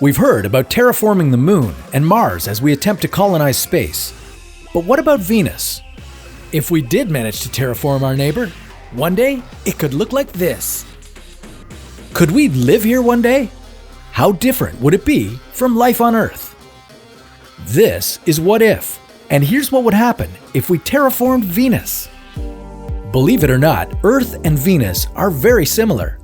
We've heard about terraforming the Moon and Mars as we attempt to colonize space. But what about Venus? If we did manage to terraform our neighbor, one day it could look like this. Could we live here one day? How different would it be from life on Earth? This is What If, and here's what would happen if we terraformed Venus. Believe it or not, Earth and Venus are very similar.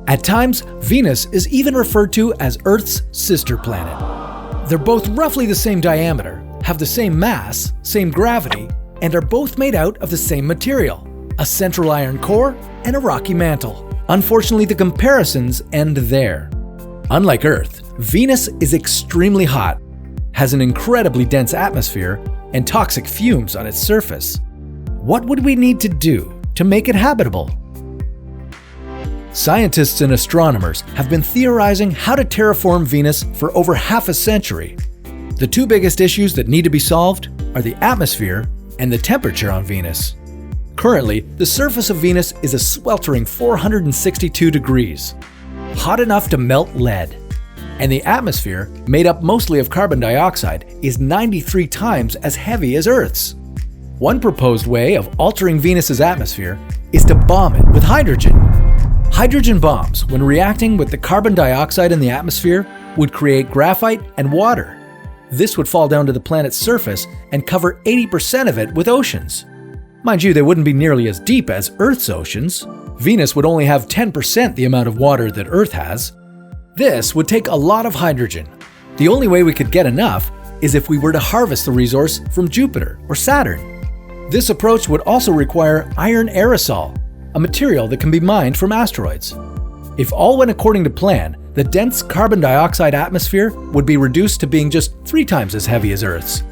At times, Venus is even referred to as Earth's sister planet. They're both roughly the same diameter, have the same mass, same gravity, and are both made out of the same material, a central iron core and a rocky mantle. Unfortunately, the comparisons end there. Unlike Earth, Venus is extremely hot, has an incredibly dense atmosphere, and toxic fumes on its surface. What would we need to do to make it habitable? Scientists and astronomers have been theorizing how to terraform Venus for over half a century. The two biggest issues that need to be solved are the atmosphere and the temperature on Venus. Currently, the surface of Venus is a sweltering 462 degrees, hot enough to melt lead. And the atmosphere, made up mostly of carbon dioxide, is 93 times as heavy as Earth's. One proposed way of altering Venus's atmosphere is to bomb it with hydrogen. Hydrogen bombs, when reacting with the carbon dioxide in the atmosphere, would create graphite and water. This would fall down to the planet's surface and cover 80% of it with oceans. Mind you, they wouldn't be nearly as deep as Earth's oceans. Venus would only have 10% the amount of water that Earth has. This would take a lot of hydrogen. The only way we could get enough is if we were to harvest the resource from Jupiter or Saturn. This approach would also require iron aerosol, a material that can be mined from asteroids. If all went according to plan, the dense carbon dioxide atmosphere would be reduced to being just 3 times as heavy as Earth's.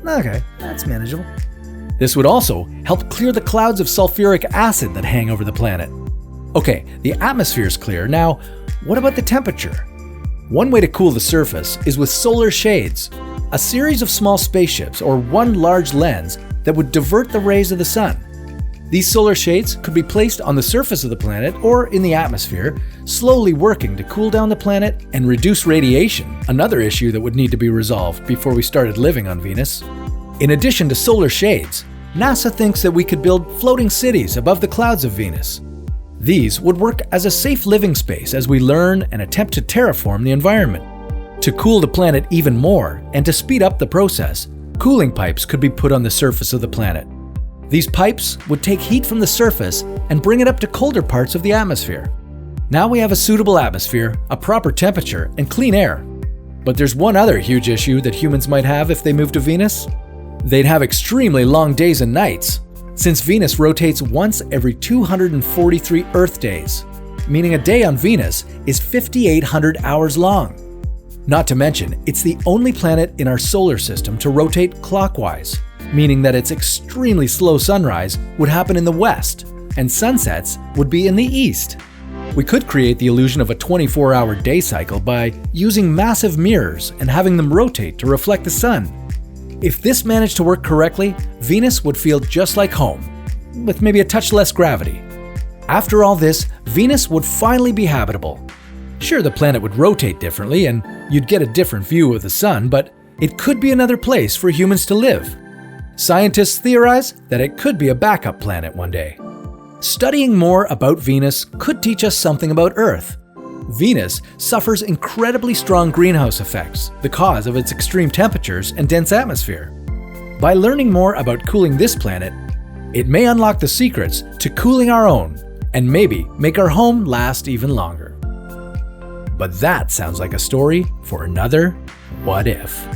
Okay, that's manageable. This would also help clear the clouds of sulfuric acid that hang over the planet. Okay, the atmosphere's clear. Now, what about the temperature? One way to cool the surface is with solar shades, a series of small spaceships or one large lens that would divert the rays of the sun. These solar shades could be placed on the surface of the planet or in the atmosphere, slowly working to cool down the planet and reduce radiation, another issue that would need to be resolved before we started living on Venus. In addition to solar shades, NASA thinks that we could build floating cities above the clouds of Venus. These would work as a safe living space as we learn and attempt to terraform the environment. To cool the planet even more and to speed up the process, cooling pipes could be put on the surface of the planet. These pipes would take heat from the surface and bring it up to colder parts of the atmosphere. Now we have a suitable atmosphere, a proper temperature, and clean air. But there's one other huge issue that humans might have if they move to Venus. They'd have extremely long days and nights, since Venus rotates once every 243 Earth days, meaning a day on Venus is 5,800 hours long. Not to mention, it's the only planet in our solar system to rotate clockwise, meaning that its extremely slow sunrise would happen in the west, and sunsets would be in the east. We could create the illusion of a 24-hour day cycle by using massive mirrors and having them rotate to reflect the sun. If this managed to work correctly, Venus would feel just like home, with maybe a touch less gravity. After all this, Venus would finally be habitable. Sure, the planet would rotate differently and you'd get a different view of the sun, but it could be another place for humans to live. Scientists theorize that it could be a backup planet one day. Studying more about Venus could teach us something about Earth. Venus suffers incredibly strong greenhouse effects, the cause of its extreme temperatures and dense atmosphere. By learning more about cooling this planet, it may unlock the secrets to cooling our own and maybe make our home last even longer. But that sounds like a story for another What If.